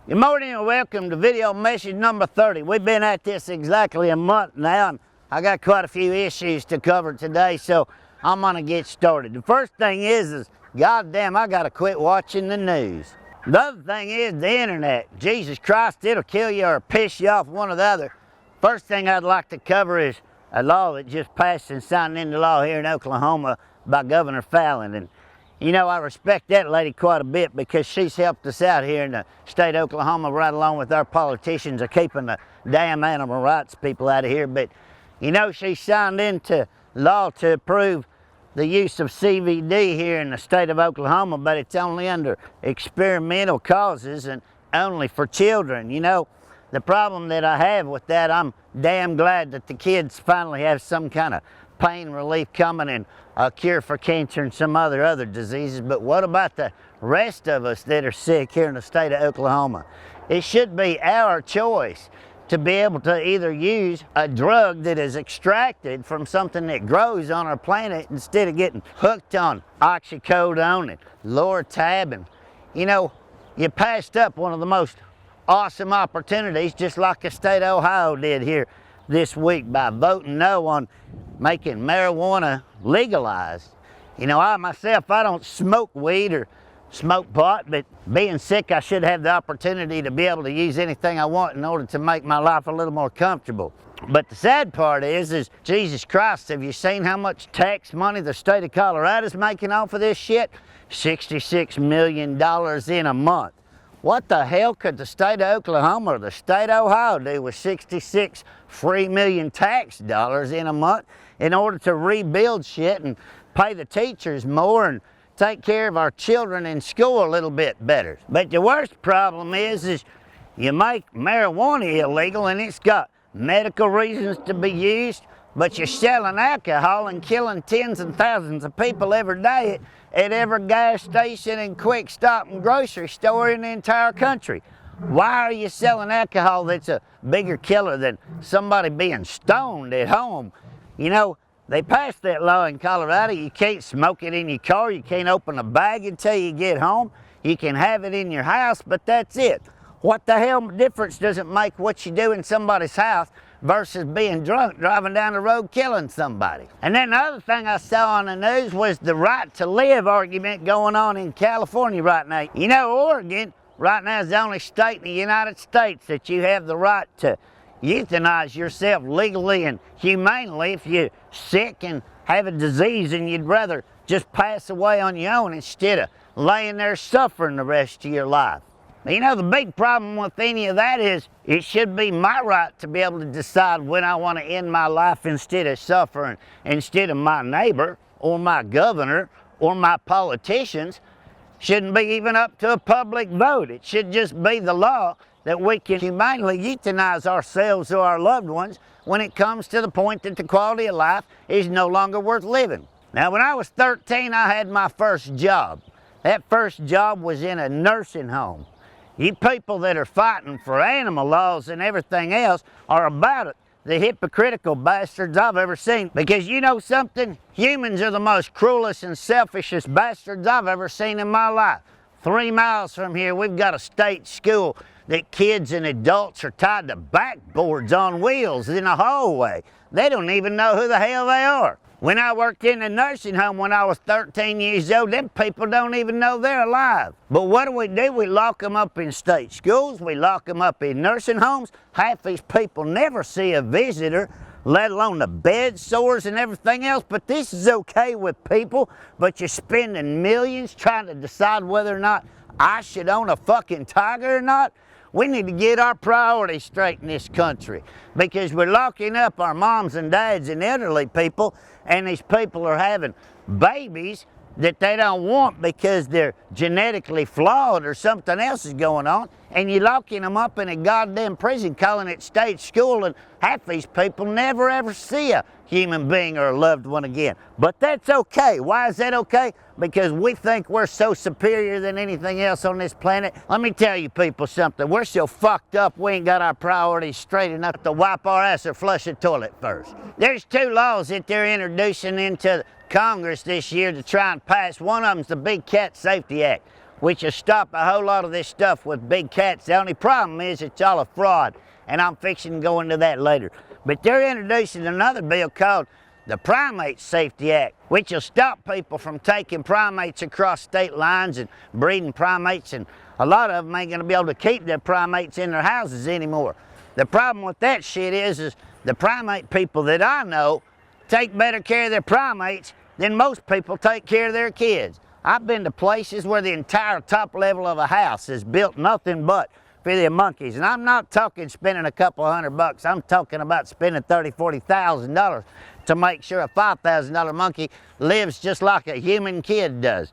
Good morning and welcome to video message number 30. We've been at this exactly a month now, and I got quite a few issues to cover today, so I'm gonna get started. The first thing is goddamn, I gotta quit watching the news. The other thing is the internet. Jesus Christ, it'll kill you or piss you off, one or the other. First thing I'd like to cover is a law that just passed and signed into law here in Oklahoma by Governor Fallon. And you know, I respect that lady quite a bit because she's helped us out here in the state of Oklahoma right along with our politicians of keeping the damn animal rights people out of here. But you know, she signed into law to approve the use of CBD here in the state of Oklahoma, but it's only under experimental causes and only for children. You know, the problem that I have with that, I'm damn glad that the kids finally have some kind of pain relief coming and a cure for cancer and some other diseases. But what about the rest of us that are sick here in the state of Oklahoma? It should be our choice to be able to either use a drug that is extracted from something that grows on our planet instead of getting hooked on oxycodone and Loratab. And you know, you passed up one of the most awesome opportunities, just like the state of Ohio did here this week by voting no on making marijuana legalized. You know, I myself, I don't smoke weed or smoke pot, but being sick, I should have the opportunity to be able to use anything I want in order to make my life a little more comfortable. But the sad part is Jesus Christ, have you seen how much tax money the state of Colorado's making off of this shit? $66 million in a month. What the hell could the state of Oklahoma or the state of Ohio do with 66 free million tax dollars in a month in order to rebuild shit and pay the teachers more and take care of our children in school a little bit better? But the worst problem is you make marijuana illegal and it's got medical reasons to be used, but you're selling alcohol and killing tens and thousands of people every day at every gas station and quick stop and grocery store in the entire country. Why are you selling alcohol that's a bigger killer than somebody being stoned at home? You know, they passed that law in Colorado. You can't smoke it in your car. You can't open a bag until you get home. You can have it in your house, but that's it. What the hell difference does it make what you do in somebody's house versus being drunk driving down the road killing somebody? And then the other thing I saw on the news was the right to live argument going on in California right now. You know, Oregon right now is the only state in the United States that you have the right to euthanize yourself legally and humanely if you're sick and have a disease and you'd rather just pass away on your own instead of laying there suffering the rest of your life. You know, the big problem with any of that is it should be my right to be able to decide when I want to end my life instead of suffering, instead of my neighbor or my governor or my politicians. Shouldn't be even up to a public vote. It should just be the law that we can humanely euthanize ourselves or our loved ones when it comes to the point that the quality of life is no longer worth living. Now, when I was 13, I had my first job. That first job was in a nursing home. You people that are fighting for animal laws and everything else are about the hypocritical bastards I've ever seen. Because you know something? Humans are the most cruelest and selfishest bastards I've ever seen in my life. 3 miles from here, we've got a state school that kids and adults are tied to backboards on wheels in a hallway. They don't even know who the hell they are. When I worked in a nursing home when I was 13 years old, them people don't even know they're alive. But what do? We lock them up in state schools, we lock them up in nursing homes. Half these people never see a visitor, let alone the bed sores and everything else. But this is okay with people, but you're spending millions trying to decide whether or not I should own a fucking tiger or not. We need to get our priorities straight in this country because we're locking up our moms and dads and elderly people, and these people are having babies that they don't want because they're genetically flawed or something else is going on, and you're locking them up in a goddamn prison calling it state school, and half these people never ever see a human being or a loved one again. But that's okay. Why is that okay? Because we think we're so superior than anything else on this planet. Let me tell you people something. We're so fucked up we ain't got our priorities straight enough to wipe our ass or flush the toilet first. There's 2 laws that they're introducing into Congress this year to try and pass. One of them's the Big Cat Safety Act. which will stop a whole lot of this stuff with big cats. The only problem is it's all a fraud, and I'm fixing to go into that later. But they're introducing another bill called the Primate Safety Act, which will stop people from taking primates across state lines and breeding primates, and a lot of them ain't gonna be able to keep their primates in their houses anymore. The problem with that shit is the primate people that I know take better care of their primates than most people take care of their kids. I've been to places where the entire top level of a house is built nothing but for the monkeys. And I'm not talking spending a couple $100. I'm talking about spending $30,000, $40,000 to make sure a $5,000 monkey lives just like a human kid does.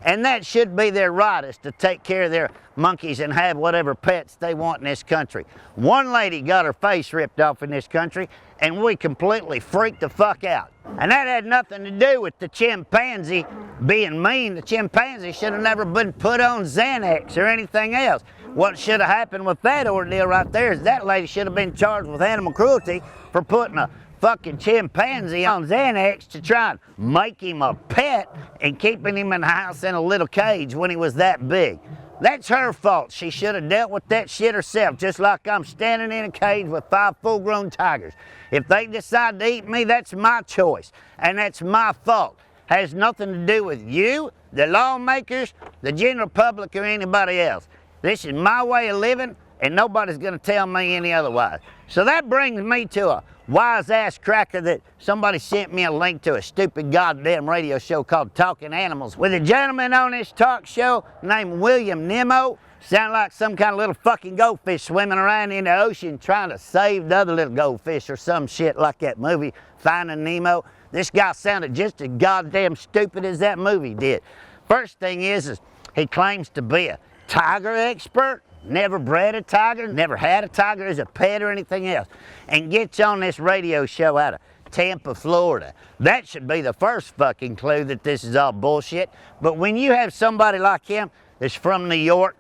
And that should be their right, is to take care of their monkeys and have whatever pets they want in this country. One lady got her face ripped off in this country, and we completely freaked the fuck out. And that had nothing to do with the chimpanzee being mean. The chimpanzee should have never been put on Xanax or anything else. What should have happened with that ordeal right there is that lady should have been charged with animal cruelty for putting a fucking chimpanzee on Xanax to try and make him a pet and keeping him in the house in a little cage when he was that big. That's her fault. She should have dealt with that shit herself, just like I'm standing in a cage with 5 full-grown tigers. If they decide to eat me, that's my choice, and that's my fault. Has nothing to do with you, the lawmakers, the general public, or anybody else. This is my way of living, and nobody's gonna tell me any otherwise. So that brings me to a wise ass cracker that somebody sent me a link to a stupid goddamn radio show called Talking Animals with a gentleman on this talk show named William Nemo. Sound like some kind of little fucking goldfish swimming around in the ocean trying to save the other little goldfish or some shit like that movie Finding Nemo. This guy sounded just as goddamn stupid as that movie did. First thing is he claims to be a tiger expert. Never bred a tiger, never had a tiger as a pet or anything else, and gets on this radio show out of Tampa, Florida. That should be the first fucking clue that this is all bullshit. But when you have somebody like him that's from New York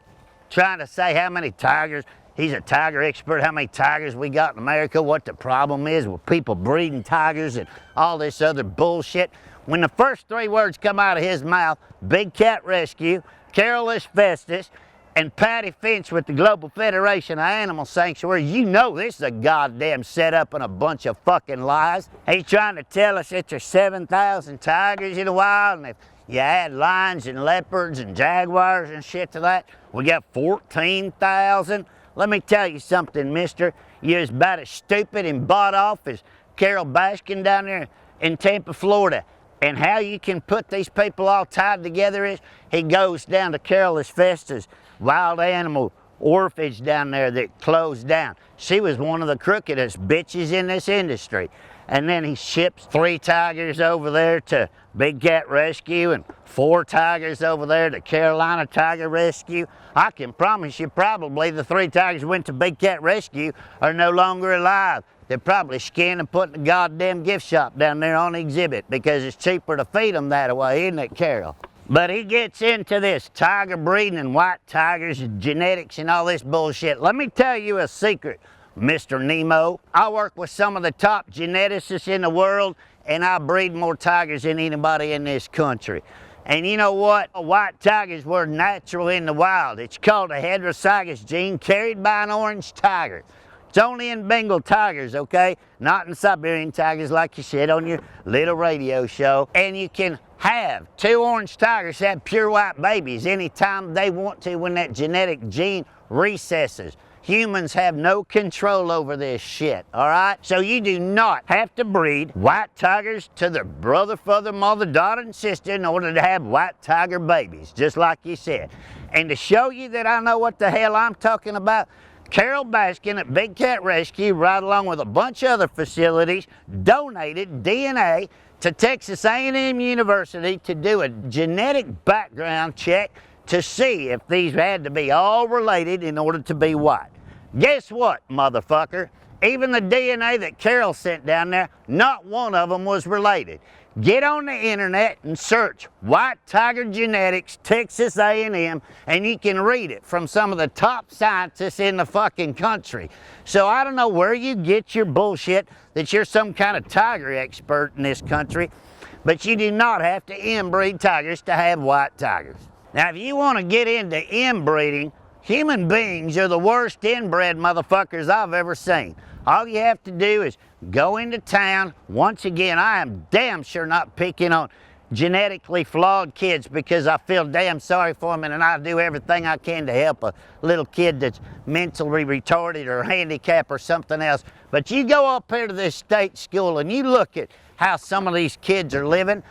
trying to say how many tigers, he's a tiger expert, how many tigers we got in America, what the problem is with people breeding tigers and all this other bullshit. When the first 3 words come out of his mouth, Big Cat Rescue, Carolus Festus, and Patty Finch with the Global Federation of Animal Sanctuaries, you know this is a goddamn setup and a bunch of fucking lies. He's trying to tell us that there's 7,000 tigers in the wild, and if you add lions and leopards and jaguars and shit to that, we got 14,000. Let me tell you something, mister. You're about as stupid and bought off as Carol Baskin down there in Tampa, Florida. And how you can put these people all tied together is he goes down to Carolus Festus wild animal orphanage down there that closed down. She was one of the crookedest bitches in this industry. And then he ships 3 tigers over there to Big Cat Rescue and 4 tigers over there to Carolina Tiger Rescue. I can promise you probably the 3 tigers went to Big Cat Rescue are no longer alive. They're probably skinned and put in a goddamn gift shop down there on exhibit because it's cheaper to feed them that way, isn't it, Carol? But he gets into this tiger breeding and white tigers and genetics and all this bullshit. Let me tell you a secret, Mr. Nemo. I work with some of the top geneticists in the world, and I breed more tigers than anybody in this country. And you know what? White tigers were natural in the wild. It's called a heterozygous gene carried by an orange tiger. It's only in Bengal tigers, okay? Not in Siberian tigers like you said on your little radio show. And you can have 2 orange tigers have pure white babies anytime they want to when that genetic gene recesses. Humans have no control over this shit, all right? So you do not have to breed white tigers to their brother, father, mother, daughter, and sister in order to have white tiger babies, just like you said. And to show you that I know what the hell I'm talking about, Carol Baskin at Big Cat Rescue, right along with a bunch of other facilities, donated DNA to Texas A&M University to do a genetic background check to see if these had to be all related in order to be white. Guess what, motherfucker? Even the DNA that Carol sent down there, not one of them was related. Get on the internet and search White Tiger Genetics, Texas A&M, and you can read it from some of the top scientists in the fucking country. So I don't know where you get your bullshit that you're some kind of tiger expert in this country, but you do not have to inbreed tigers to have white tigers. Now, if you want to get into inbreeding, human beings are the worst inbred motherfuckers I've ever seen. All you have to do is go into town. Once again, I am damn sure not picking on genetically flawed kids because I feel damn sorry for them, and I do everything I can to help a little kid that's mentally retarded or handicapped or something else. But you go up here to this state school and you look at how some of these kids are living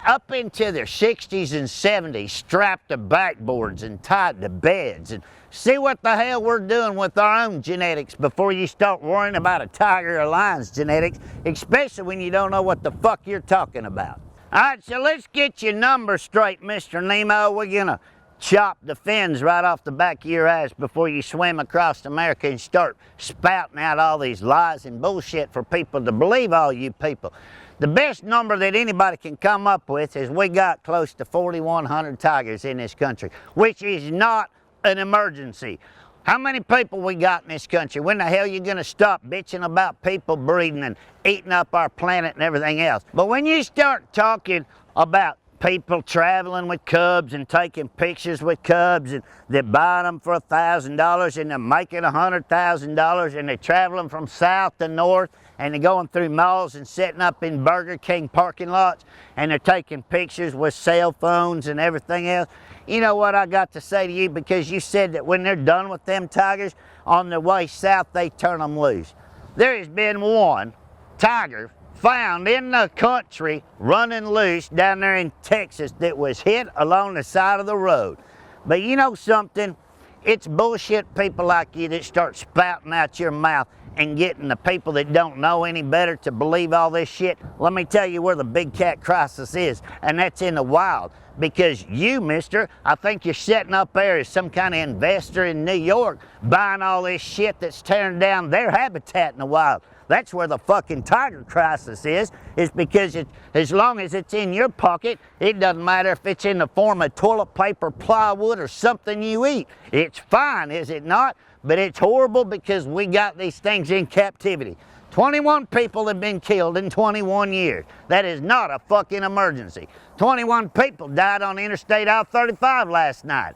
up into their 60s and 70s, strapped to backboards and tied to beds, and see what the hell we're doing with our own genetics before you start worrying about a tiger or lion's genetics, especially when you don't know what the fuck you're talking about. All right, so let's get your numbers straight, Mr. Nemo. We're gonna chop the fins right off the back of your ass before you swim across America and start spouting out all these lies and bullshit for people to believe, all you people. The best number that anybody can come up with is we got close to 4,100 tigers in this country, which is not an emergency. How many people we got in this country? When the hell are you gonna stop bitching about people breeding and eating up our planet and everything else? But when you start talking about people traveling with cubs and taking pictures with cubs, and they're buying them for $1,000 and they're making $100,000, and they're traveling from south to north, and they're going through malls and setting up in Burger King parking lots, and they're taking pictures with cell phones and everything else. You know what I got to say to you? Because you said that when they're done with them tigers, on their way south, they turn them loose. There has been one tiger found in the country running loose down there in Texas that was hit along the side of the road. But you know something? It's bullshit people like you that start spouting out your mouth and getting the people that don't know any better to believe all this shit. Let me tell you where the big cat crisis is, and that's in the wild. Because you, mister, I think you're sitting up there as some kind of investor in New York buying all this shit that's tearing down their habitat in the wild. That's where the fucking tiger crisis is because as long as it's in your pocket, it doesn't matter if it's in the form of toilet paper, plywood, or something you eat. It's fine, is it not? But it's horrible because we got these things in captivity. 21 people have been killed in 21 years. That is not a fucking emergency. 21 people died on Interstate I-35 last night.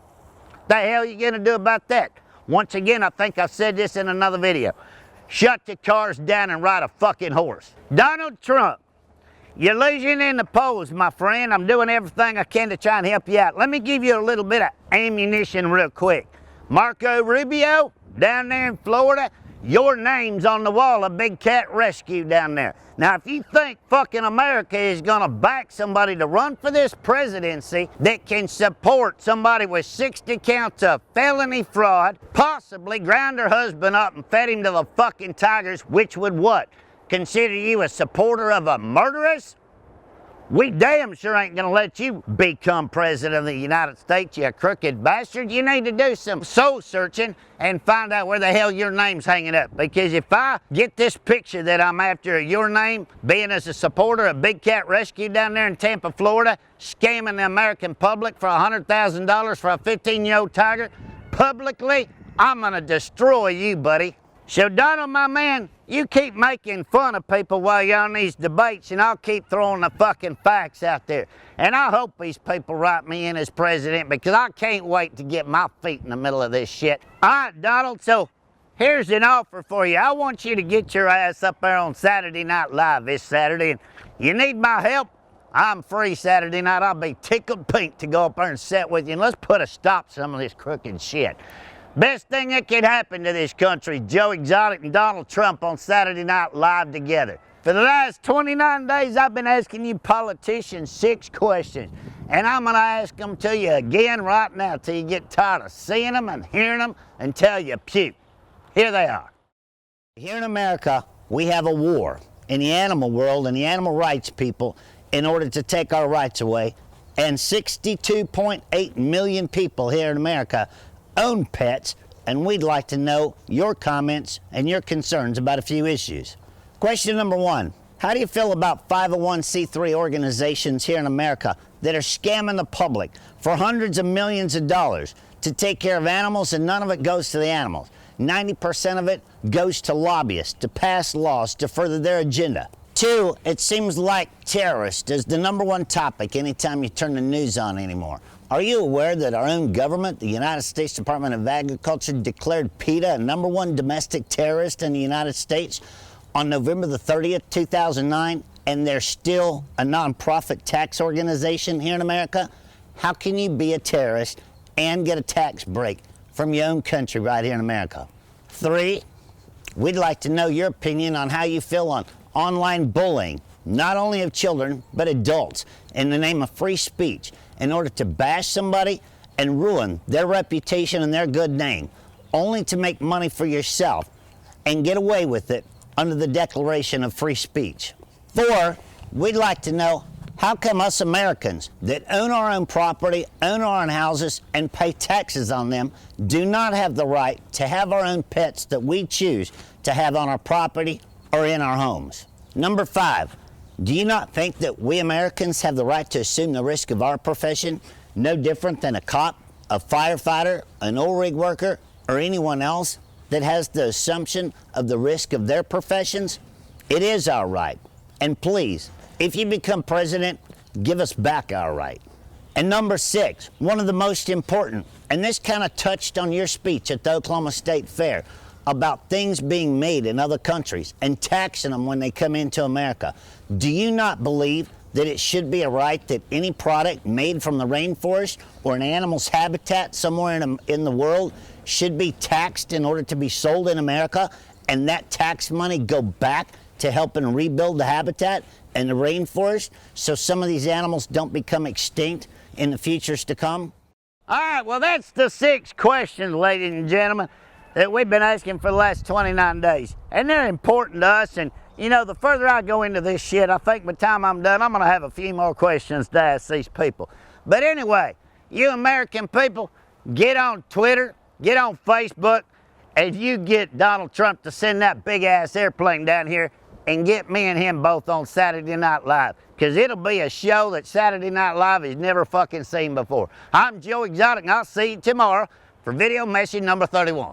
The hell are you gonna do about that? Once again, I think I said this in another video. Shut your cars down and ride a fucking horse. Donald Trump, you're losing in the polls, my friend. I'm doing everything I can to try and help you out. Let me give you a little bit of ammunition real quick. Marco Rubio, down there in Florida, your name's on the wall of Big Cat Rescue down there. Now, if you think fucking America is gonna back somebody to run for this presidency that can support somebody with 60 counts of felony fraud, possibly ground her husband up and fed him to the fucking tigers, which would what? Consider you a supporter of a murderess? We damn sure ain't gonna let you become president of the United States, you crooked bastard. You need to do some soul searching and find out where the hell your name's hanging up. Because if I get this picture that I'm after your name, being as a supporter of Big Cat Rescue down there in Tampa, Florida, scamming the American public for $100,000 for a 15-year-old tiger, publicly, I'm gonna destroy you, buddy. So Donald, my man, you keep making fun of people while you're on these debates, and I'll keep throwing the fucking facts out there. And I hope these people write me in as president because I can't wait to get my feet in the middle of this shit. All right, Donald, so here's an offer for you. I want you to get your ass up there on Saturday Night Live this Saturday, and you need my help? I'm free Saturday night. I'll be tickled pink to go up there and sit with you, and let's put a stop to some of this crooked shit. Best thing that could happen to this country, Joe Exotic and Donald Trump on Saturday Night Live together. For the last 29 days, I've been asking you politicians 6 questions, and I'm gonna ask them to you again right now till you get tired of seeing them and hearing them until you puke. Here they are. Here in America, we have a war in the animal world and the animal rights people in order to take our rights away, and 62.8 million people here in America own pets, and we'd like to know your comments and your concerns about a few issues. Question number 1, how do you feel about 501c3 organizations here in America that are scamming the public for hundreds of millions of dollars to take care of animals, and none of it goes to the animals? 90% of it goes to lobbyists to pass laws to further their agenda. 2, it seems like terrorist is the #1 topic anytime you turn the news on anymore. Are you aware that our own government, the United States Department of Agriculture, declared PETA a #1 domestic terrorist in the United States on November the 30th, 2009, and they're still a nonprofit tax organization here in America? How can you be a terrorist and get a tax break from your own country right here in America? 3, we'd like to know your opinion on how you feel on online bullying, not only of children, but adults, in the name of free speech, in order to bash somebody and ruin their reputation and their good name, only to make money for yourself and get away with it under the Declaration of Free Speech. 4, we'd like to know, how come us Americans that own our own property, own our own houses, and pay taxes on them do not have the right to have our own pets that we choose to have on our property or in our homes? Number 5, do you not think that we Americans have the right to assume the risk of our profession, no different than a cop, a firefighter, an oil rig worker, or anyone else that has the assumption of the risk of their professions? It is our right. And please, if you become president, give us back our right. And number 6, one of the most important, and this kind of touched on your speech at the Oklahoma State Fair about things being made in other countries and taxing them when they come into America. Do you not believe that it should be a right that any product made from the rainforest or an animal's habitat somewhere in the world should be taxed in order to be sold in America, and that tax money go back to helping rebuild the habitat and the rainforest so some of these animals don't become extinct in the futures to come? All right, well, that's the 6 questions, ladies and gentlemen, that we've been asking for the last 29 days. And they're important to us. And, you know, the further I go into this shit, I think by the time I'm done, I'm going to have a few more questions to ask these people. But anyway, you American people, get on Twitter, get on Facebook, and you get Donald Trump to send that big-ass airplane down here and get me and him both on Saturday Night Live, because it'll be a show that Saturday Night Live has never fucking seen before. I'm Joe Exotic, and I'll see you tomorrow for video message number 31.